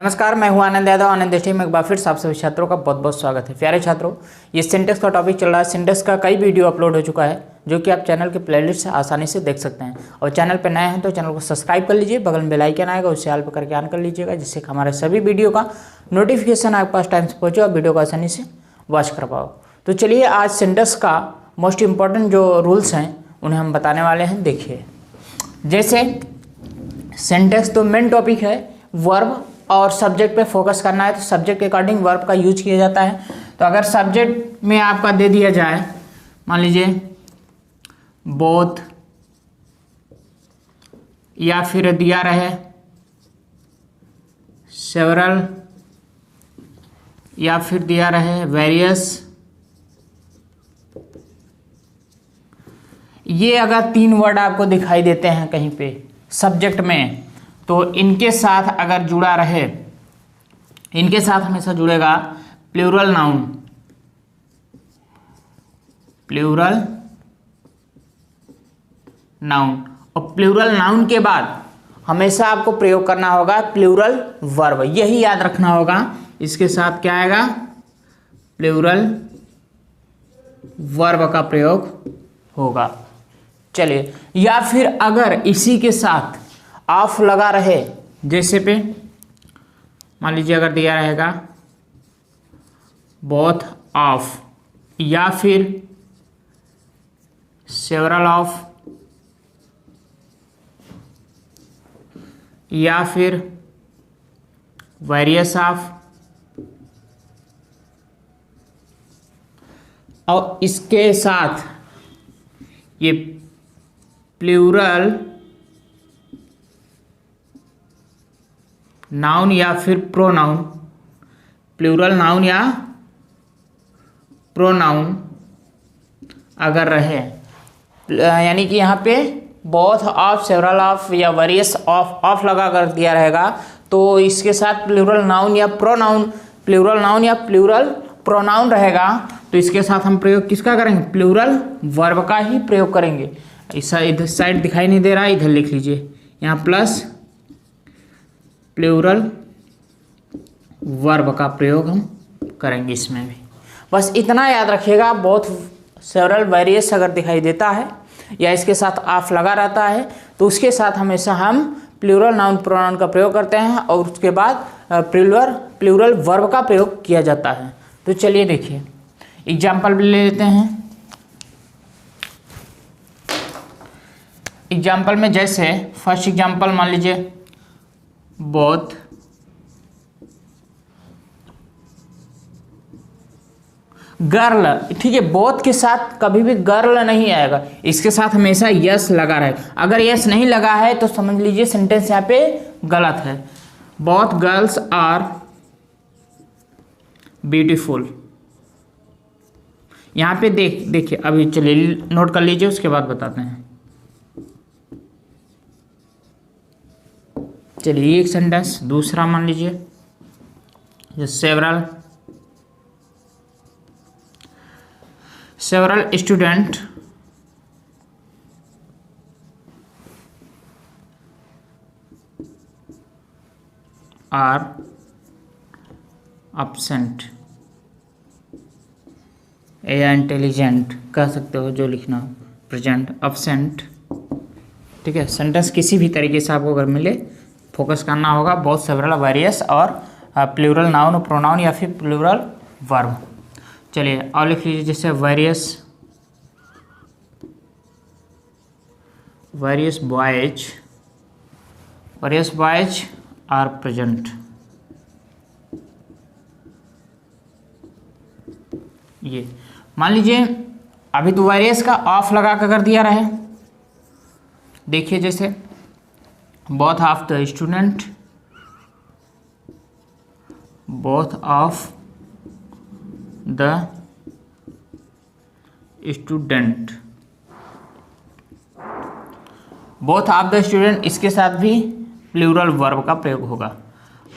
नमस्कार, मैं हूं आनंद यादव। आनंद स्ट्रीम में एक बार फिर से आप सभी छात्रों का बहुत बहुत स्वागत है। प्यारे छात्रों, ये सिंटेक्स का टॉपिक चल रहा है। सिंटेक्स का कई वीडियो अपलोड हो चुका है जो कि आप चैनल के प्लेलिस्ट से आसानी से देख सकते हैं। और चैनल पर नए हैं तो चैनल को सब्सक्राइब कर लीजिए, बगल में बेल आइकन आएगा उससे ऑल पर करके ऑन कर लीजिएगा, जिससे हमारे सभी वीडियो का नोटिफिकेशन आपके पास टाइम से पहुँचे और वीडियो को आसानी से वॉच कर पाओ। तो चलिए, आज सिंटेक्स का मोस्ट इम्पॉर्टेंट जो रूल्स हैं उन्हें हम बताने वाले हैं। देखिए, जैसे सिंटेक्स तो मेन टॉपिक है, वर्ब और सब्जेक्ट पे फोकस करना है, तो सब्जेक्ट के अकॉर्डिंग वर्ब का यूज किया जाता है। तो अगर सब्जेक्ट में आपका दे दिया जाए, मान लीजिए बोथ, या फिर दिया रहे सेवरल, या फिर दिया रहे वेरियस, ये अगर तीन वर्ड आपको दिखाई देते हैं कहीं पे सब्जेक्ट में, तो इनके साथ अगर जुड़ा रहे, इनके साथ हमेशा जुड़ेगा प्लूरल नाउन। प्लूरल नाउन, और प्लूरल नाउन के बाद हमेशा आपको प्रयोग करना होगा प्लूरल वर्ब। यही याद रखना होगा, इसके साथ क्या आएगा, प्लूरल वर्ब का प्रयोग होगा। चलिए, या फिर अगर इसी के साथ ऑफ लगा रहे, जैसे पे मान लीजिए अगर दिया रहेगा बोथ ऑफ, या फिर सेवरल ऑफ, या फिर वेरियस ऑफ, और इसके साथ ये प्लूरल नाउन या फिर प्रोनाउन, प्लूरल नाउन या प्रोनाउन अगर रहे, यानी कि यहाँ पे बोथ ऑफ, सेवरल ऑफ या वेरियस ऑफ लगा कर दिया रहेगा, तो इसके साथ प्लूरल नाउन या प्रोनाउन, प्लूरल नाउन या प्लूरल प्रोनाउन रहेगा, तो इसके साथ हम प्रयोग किसका करेंगे, प्लूरल वर्ब का ही प्रयोग करेंगे। इधर साइड दिखाई नहीं दे रहा, इधर लिख लीजिए, यहाँ प्लस प्लूरल वर्ब का प्रयोग हम करेंगे इसमें भी। बस इतना याद रखिएगा, बोथ, सेवरल, वेरियस अगर दिखाई देता है या इसके साथ ऑफ लगा रहता है, तो उसके साथ हमेशा हम प्लूरल नाउन प्रोनाउन का प्रयोग करते हैं, और उसके बाद प्लूरल वर्ब का प्रयोग किया जाता है। तो चलिए देखिए, एग्जाम्पल भी ले लेते हैं। एग्जाम्पल में जैसे फर्स्ट एग्जाम्पल मान लीजिए बोथ गर्ल, ठीक है, बोथ के साथ कभी भी गर्ल नहीं आएगा, इसके साथ हमेशा यस लगा रहेगा। अगर यस नहीं लगा है तो समझ लीजिए सेंटेंस यहाँ पे गलत है। बोथ गर्ल्स आर ब्यूटीफुल, यहाँ पे देखिए, अभी चलिए नोट कर लीजिए, उसके बाद बताते हैं। चलिए एक सेंटेंस दूसरा मान लीजिए, सेवरल स्टूडेंट आर absent या इंटेलिजेंट कह सकते हो, जो लिखना हो, प्रेजेंट absent, ठीक है। सेंटेंस किसी भी तरीके से आपको अगर मिले फोकस करना होगा, बहुत सेवरल, वेरियस और प्लूरल नाउन प्रोनाउन या फिर प्लूरल वर्ब। चलिए और लिख लीजिए, जैसे वेरियस बॉयज आर प्रेजेंट। ये मान लीजिए अभी तो वेरियस का ऑफ लगा कर दिया रहे, देखिए जैसे both of the student, both of the student, both of the student, इसके साथ भी प्लूरल वर्ब का प्रयोग होगा।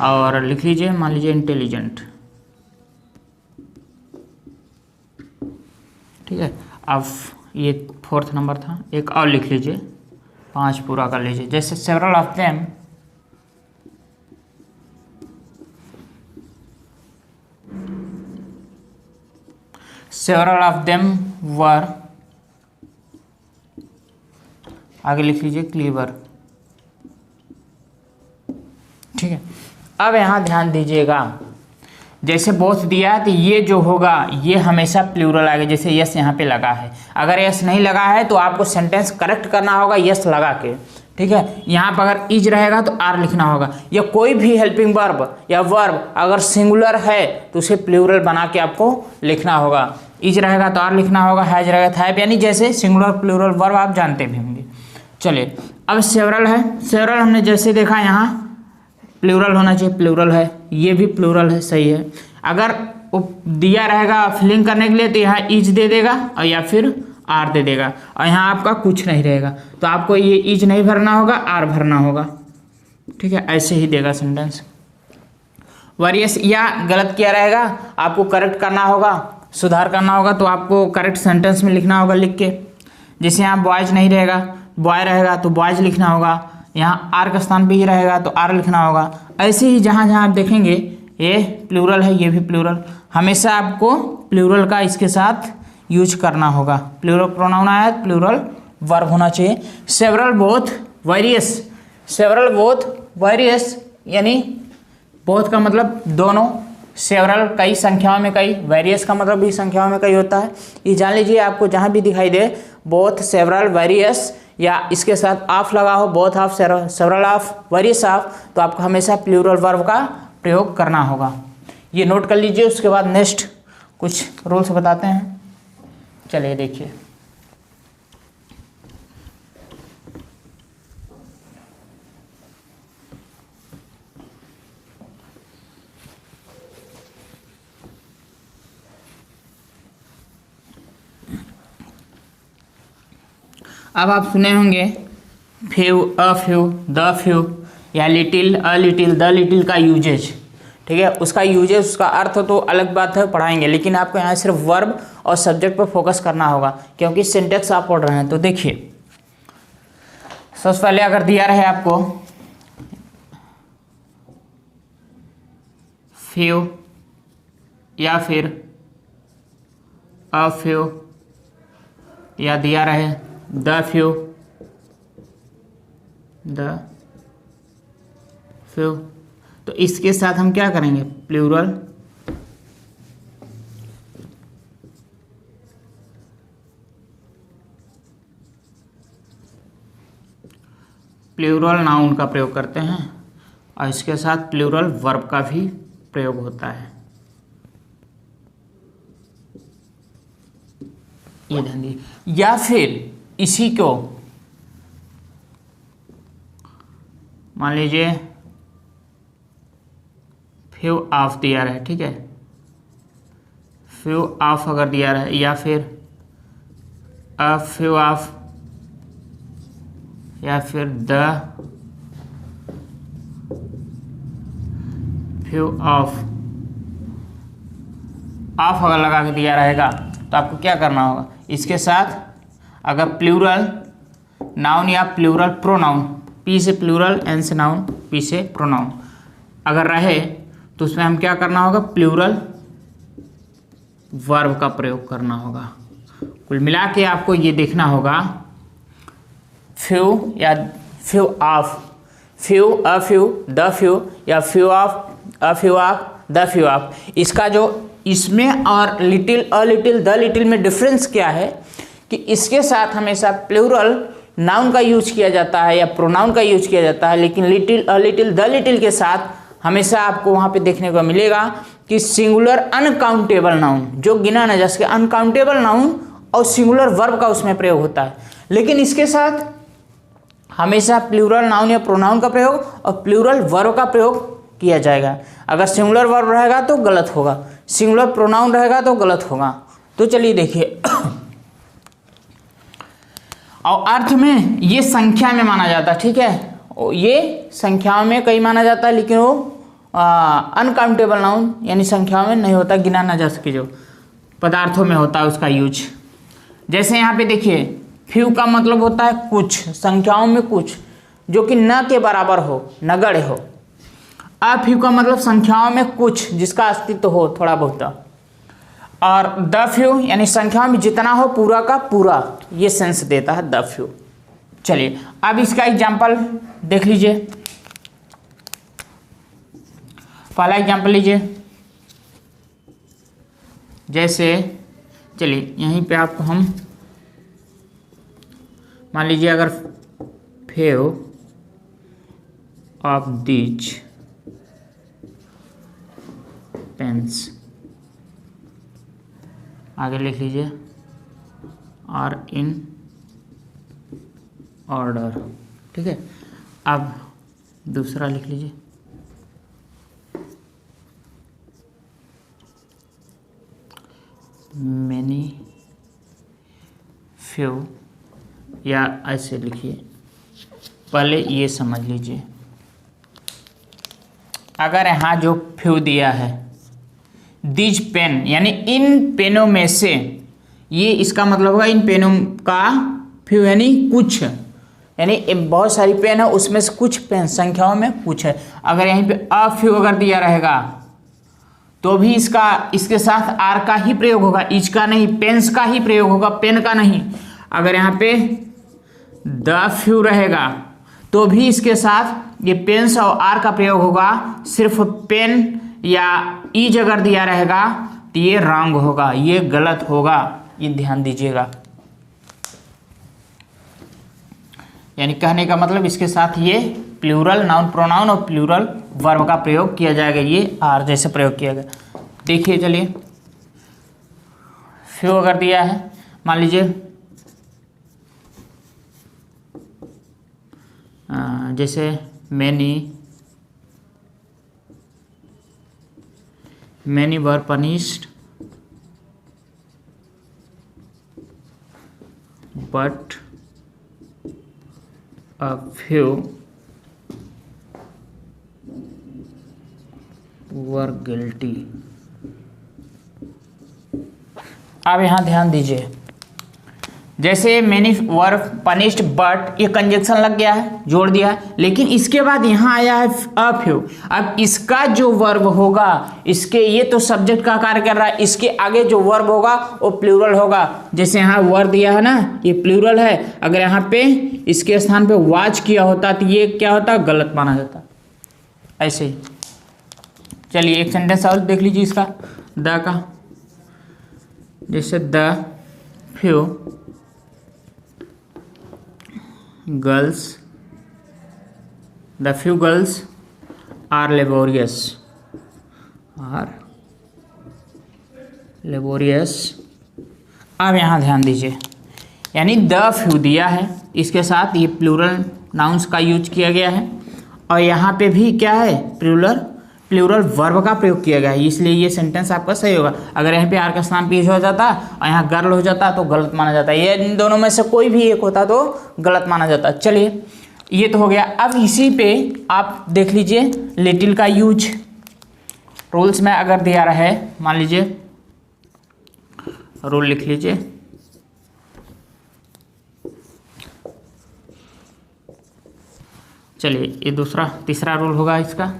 और लिख लीजिए, मान लीजिए इंटेलिजेंट, ठीक है। अब ये फोर्थ नंबर था, एक और लिख लीजिए, 5 पूरा कर लीजिए। जैसे several of them several of them were, आगे लिख लीजिए क्लीवर। ठीक है, अब यहाँ ध्यान दीजिएगा, जैसे बोथ दिया है तो ये जो होगा ये हमेशा प्लूरल आएगा, जैसे यस यहाँ पे लगा है। अगर यस नहीं लगा है तो आपको सेंटेंस करेक्ट करना होगा यस लगा के। ठीक है, यहाँ पर अगर इज रहेगा तो आर लिखना होगा, या कोई भी हेल्पिंग वर्ब या वर्ब अगर सिंगुलर है तो उसे प्लूरल बना के आपको लिखना होगा। इज रहेगा तो आर लिखना होगा, हैज रहेगा तो हैव, यानी जैसे सिंगुलर प्लूरल वर्ब आप जानते भी होंगे। चलिए अब सेवरल है, सेवरल हमने जैसे देखा यहाँ प्लूरल होना चाहिए, प्लूरल है, ये भी प्लूरल है, सही है। अगर वो दिया रहेगा फिलिंग करने के लिए तो यहाँ इज दे देगा और या फिर आर दे देगा, और यहाँ आपका कुछ नहीं रहेगा तो आपको ये इज नहीं भरना होगा, आर भरना होगा। ठीक है, ऐसे ही देगा सेंटेंस। वरियस या गलत किया रहेगा, आपको करेक्ट करना होगा, सुधार करना होगा, तो आपको करेक्ट सेंटेंस में लिखना होगा लिख के। जैसे यहाँ बॉयज नहीं रहेगा, बॉय रहेगा तो बॉयज लिखना होगा, यहाँ आर का स्थान पे ही रहेगा तो आर लिखना होगा। ऐसे ही जहाँ जहाँ आप देखेंगे ये प्लूरल है, ये भी प्लूरल, हमेशा आपको प्लूरल का इसके साथ यूज करना होगा। प्लूरल प्रोनाउन आया, प्लूरल वर्ब होना चाहिए। Several both various, several both various यानी बोथ का मतलब दोनों, सेवरल कई संख्याओं में कई, वेरियस का मतलब भी संख्याओं में कई होता है। ये जान लीजिए, आपको जहाँ भी दिखाई दे बोथ सेवरल वेरियस या इसके साथ ऑफ लगा हो, both of several of various of, तो आपको हमेशा प्लूरल वर्ब का प्रयोग करना होगा। ये नोट कर लीजिए। उसके बाद नेक्स्ट कुछ रूल्स बताते हैं, चलिए देखिए। अब आप सुने होंगे few, a few, the few या little, a little, the little का यूजेज। ठीक है, उसका यूजेज, उसका अर्थ तो अलग बात है, पढ़ाएंगे, लेकिन आपको यहाँ सिर्फ वर्ब और सब्जेक्ट पर फोकस करना होगा क्योंकि सिंटेक्स आप पढ़ रहे हैं। तो देखिए, सबसे पहले अगर दिया रहे आपको फ्यू या फिर अ फ्यू, या दिया रहे द फ्यू, द फ्यू, तो इसके साथ हम क्या करेंगे, प्लूरल प्लूरल नाउन का प्रयोग करते हैं, और इसके साथ प्लूरल वर्ब का भी प्रयोग होता है। ये ध्यान दीजिए। या फिर इसी को मान लीजिए फ्यू ऑफ दिया रहे, ठीक है, फ्यू ऑफ अगर दिया रहे, या फिर अ फ्यू ऑफ, या फिर द फ्यू ऑफ, ऑफ अगर लगा के दिया रहेगा तो आपको क्या करना होगा, इसके साथ अगर प्लूरल नाउन या प्लूरल प्रोनाउन, पी से प्लूरल, एन से नाउन, पी से प्रोनाउन अगर रहे तो उसमें हम क्या करना होगा, प्लूरल वर्ब का प्रयोग करना होगा। कुल मिला के आपको ये देखना होगा फ्यू या few of, few, a few, the few, या few of, a few of, the few of. इसका जो इसमें और little, a little, the little में डिफरेंस क्या है कि इसके साथ हमेशा प्लूरल नाउन का यूज किया जाता है या प्रोनाउन का यूज किया जाता है, लेकिन little, a little, the little के साथ हमेशा आपको वहाँ पे देखने को मिलेगा कि सिंगुलर अनकाउंटेबल नाउन, जो गिना न जा सके, अनकाउंटेबल नाउन और सिंगुलर वर्ब का उसमें प्रयोग होता है। लेकिन इसके साथ हमेशा प्लूरल नाउन या प्रोनाउन का प्रयोग और प्लूरल वर्ब का प्रयोग किया जाएगा। अगर सिंगुलर वर्ब रहेगा तो गलत होगा, सिंगुलर प्रोनाउन रहेगा तो गलत होगा। तो चलिए देखिए, और अर्थ में ये संख्या में माना जाता है, ठीक है, ये संख्याओं में कई माना जाता है, लेकिन वो अनकाउंटेबल नाउन यानी संख्याओं में नहीं होता, गिना ना जा सके, जो पदार्थों में होता है उसका यूज। जैसे यहाँ पे देखिए, फ्यू का मतलब होता है कुछ, संख्याओं में कुछ, जो कि न के बराबर हो, नगण्य हो। अ फ्यू का मतलब संख्याओं में कुछ जिसका अस्तित्व हो थोड़ा बहुत। और द फ्यू यानी संख्या में जितना हो पूरा का पूरा, ये सेंस देता है द फ्यू। चलिए अब इसका एग्जाम्पल देख लीजिए। पहला एग्जाम्पल लीजिए, जैसे चलिए यहीं पे आपको हम मान लीजिए अगर फेव ऑफ दीज पेन्स, आगे लिख लीजिए आर इन ऑर्डर, ठीक है। अब दूसरा लिख लीजिए, मैनी फ्यू, या ऐसे लिखिए। पहले ये समझ लीजिए, अगर यहाँ जो फ्यू दिया है दीज पेन यानी इन पेनों में से, ये इसका मतलब होगा इन पेनों का फ्यू यानी कुछ, यानी बहुत सारी पेन है उसमें से कुछ पेन, संख्याओं में कुछ है। अगर यहीं पे अ फ्यू अगर दिया रहेगा तो भी इसके साथ आर का ही प्रयोग होगा, इज का नहीं, पेन्स का ही प्रयोग होगा, पेन का नहीं। अगर यहाँ पे द फ्यू रहेगा तो भी इसके साथ ये पेन्स और आर का प्रयोग होगा। सिर्फ पेन या इज अगर दिया रहेगा तो ये रॉन्ग होगा, ये गलत होगा, ये ध्यान दीजिएगा। यानी कहने का मतलब इसके साथ ये प्लूरल नाउन प्रोनाउन और प्लूरल वर्ब का प्रयोग किया जाएगा, ये आर जैसे प्रयोग किया गया। देखिए चलिए, फ्यू अगर दिया है, मान लीजिए जैसे many were punished but a few were guilty। अब यहां ध्यान दीजिए, जैसे मैनी वर पनिश्ड बट ये कंजक्शन लग गया है, जोड़ दिया है, लेकिन इसके बाद यहां आया है अ फ्यू। अब इसका जो वर्ब होगा, इसके ये तो सब्जेक्ट का कार्य कर रहा है, इसके आगे जो वर्ब होगा वो प्लूरल होगा। जैसे यहाँ वर दिया है ना, ये प्लूरल है, अगर यहाँ पे इसके स्थान पे वाच किया होता तो ये क्या होता, गलत माना जाता। ऐसे ही चलिए एक सेंटेंस और देख लीजिए इसका, द का, जैसे the few girls, the few girls are laborious, अब यहाँ ध्यान दीजिए, यानी द फ्यू दिया है, इसके साथ ये प्लूरल नाउन्स का यूज किया गया है, और यहाँ पे भी क्या है, प्लूरल वर्ब का प्रयोग किया गया है, इसलिए ये सेंटेंस आपका सही होगा। अगर यहाँ पे आर का स्थान पीछे हो जाता और यहाँ गर्ल हो जाता तो गलत माना जाता, ये इन दोनों में से कोई भी एक होता तो गलत माना जाता। चलिए ये तो हो गया। अब इसी पे आप देख लीजिए लिटिल का यूज रूल्स में अगर दिया रहे, मान लीजिए रूल लिख लीजिए, चलिए ये तीसरा रूल होगा इसका,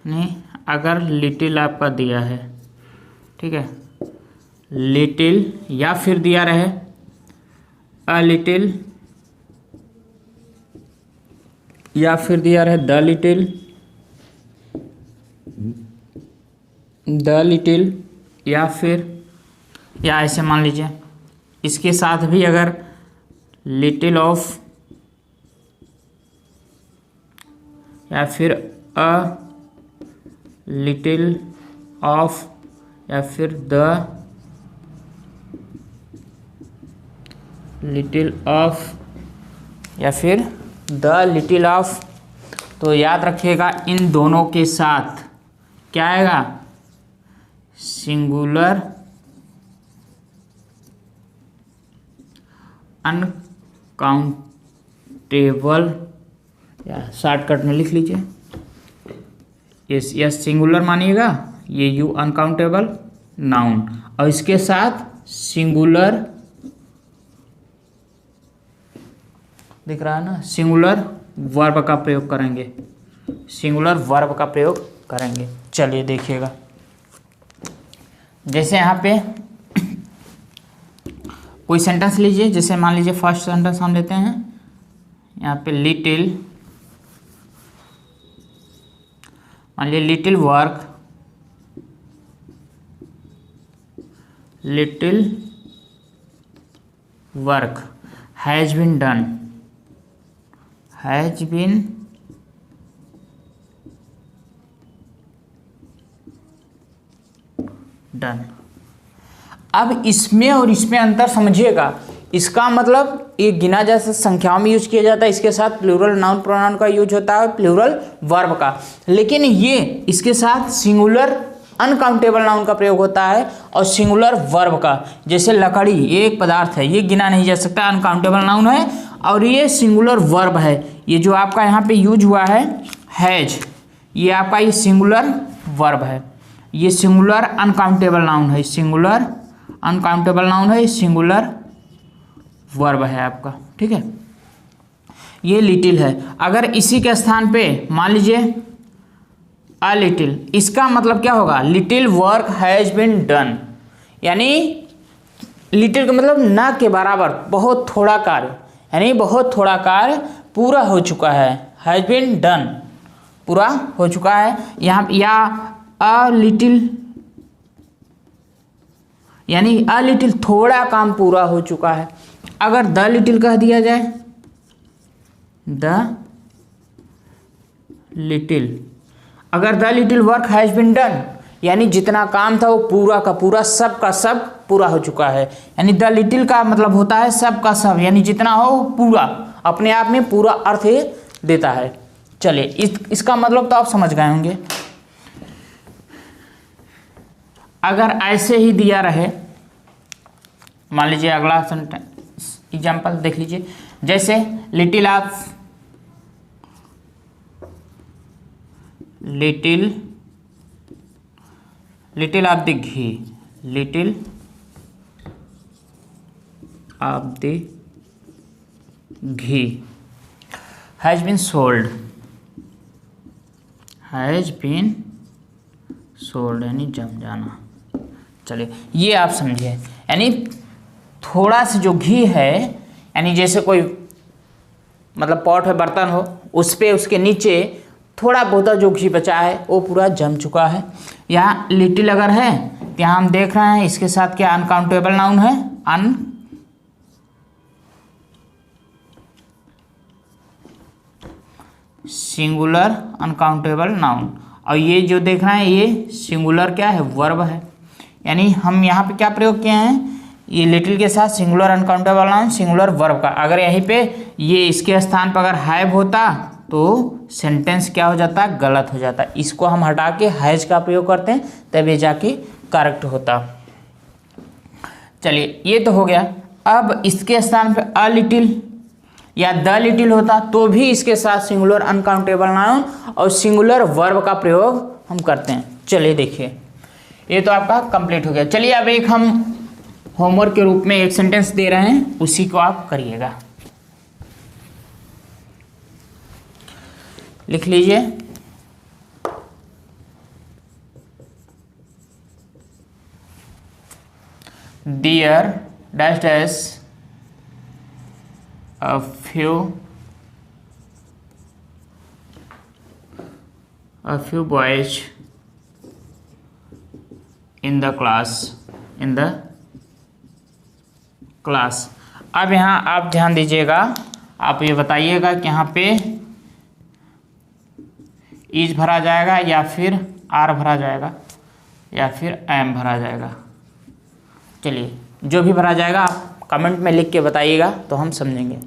नहीं अगर लिटिल आपका दिया है, ठीक है, लिटिल या फिर दिया रहे अ लिटिल, या फिर दिया रहे द लिटिल, या फिर या ऐसे मान लीजिए इसके साथ भी अगर लिटिल ऑफ या फिर अ लिटिल ऑफ या फिर द लिटिल ऑफ या फिर द लिटिल ऑफ, तो याद रखिएगा इन दोनों के साथ क्या आएगा, सिंगुलर अनकाउंटेबल, या शॉर्टकट में लिख लीजिए यस सिंगुलर मानिएगा, ये यू अनकाउंटेबल नाउन, और इसके साथ सिंगुलर दिख रहा है ना, सिंगुलर वर्ब का प्रयोग करेंगे, सिंगुलर वर्ब का प्रयोग करेंगे। चलिए देखिएगा, जैसे यहाँ पे कोई सेंटेंस लीजिए, जैसे मान लीजिए फर्स्ट सेंटेंस हम लेते हैं यहाँ पे लिटिल, मान लीजिए little work has been done, अब इसमें और इसमें अंतर समझिएगा। इसका मतलब ये गिना जा सकता संख्याओं में यूज किया जाता है, इसके साथ प्लूरल नाउन प्रोनाउन का यूज होता है, प्लूरल वर्ब का। लेकिन ये इसके साथ सिंगुलर अनकाउंटेबल नाउन का प्रयोग होता है और सिंगुलर वर्ब का। जैसे लकड़ी, ये एक पदार्थ है, ये गिना नहीं जा सकता, अनकाउंटेबल नाउन है, और ये सिंगुलर वर्ब है। ये जो आपका यहाँ पे यूज हुआ है हैज, ये आपका ये सिंगुलर वर्ब है, ये सिंगुलर अनकाउंटेबल नाउन है, सिंगुलर अनकाउंटेबल नाउन है, सिंगुलर वर्ब है आपका, ठीक है। ये लिटिल है। अगर इसी के स्थान पे मान लीजिए अ लिटिल, इसका मतलब क्या होगा, little work has been done, यानी लिटिल का मतलब ना के बराबर, बहुत थोड़ा कार्य, यानी बहुत थोड़ा कार्य पूरा हो चुका है, हैज बीन डन, पूरा हो चुका है। यहाँ या अ लिटिल, यानी अ लिटिल थोड़ा काम पूरा हो चुका है। अगर द लिटिल कह दिया जाए, द लिटिल, अगर the little work has been done, यानी जितना काम था वो पूरा का पूरा, सब का सब पूरा हो चुका है। यानी द लिटिल का मतलब होता है सब का सब, यानी जितना हो पूरा, अपने आप में पूरा अर्थ देता है। चलिए इसका मतलब तो आप समझ गए होंगे। अगर ऐसे ही दिया रहे, मान लीजिए अगला एग्जाम्पल देख लीजिए, जैसे little of the ghee, little of the ghee has been sold, यानी जम जाना। चलिए ये आप समझिए, यानी थोड़ा सा जो घी है, यानी जैसे कोई मतलब पॉट है, बर्तन हो, उस पे उसके नीचे थोड़ा बहुत जो घी बचा है वो पूरा जम चुका है। यहाँ लिटिल अगर है तो यहाँ हम देख रहे हैं इसके साथ क्या अनकाउंटेबल नाउन है, सिंगुलर अनकाउंटेबल नाउन, और ये जो देख रहे हैं ये सिंगुलर क्या है, वर्ब है। यानी हम यहाँ पे क्या प्रयोग किए हैं, ये लिटिल के साथ singular uncountable noun, singular verb का। अगर यहीं पे ये इसके स्थान पर अगर हैव होता तो सेंटेंस क्या हो जाता, गलत हो जाता। इसको हम हटा के हैज का प्रयोग करते हैं, तब ये जाके करेक्ट होता। चलिए ये तो हो गया। अब इसके स्थान पे अ लिटिल या द लिटिल होता तो भी इसके साथ सिंगुलर अनकाउंटेबल नाउन और सिंगुलर वर्ब का प्रयोग हम करते हैं। चलिए देखिए, ये तो आपका कंप्लीट हो गया। चलिए अब एक हम होमवर्क के रूप में एक सेंटेंस दे रहे हैं, उसी को आप करिएगा। लिख लीजिए, dear dash dash a few boys in the class। अब यहाँ आप ध्यान दीजिएगा, आप ये बताइएगा कि यहाँ पे इज भरा जाएगा या फिर आर भरा जाएगा या फिर एम भरा जाएगा। चलिए जो भी भरा जाएगा आप कमेंट में लिख के बताइएगा तो हम समझेंगे।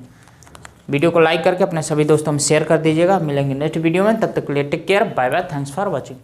वीडियो को लाइक करके अपने सभी दोस्तों में शेयर कर दीजिएगा। मिलेंगे नेक्स्ट वीडियो में, तब तक के लिए take care, bye bye, thanks for watching.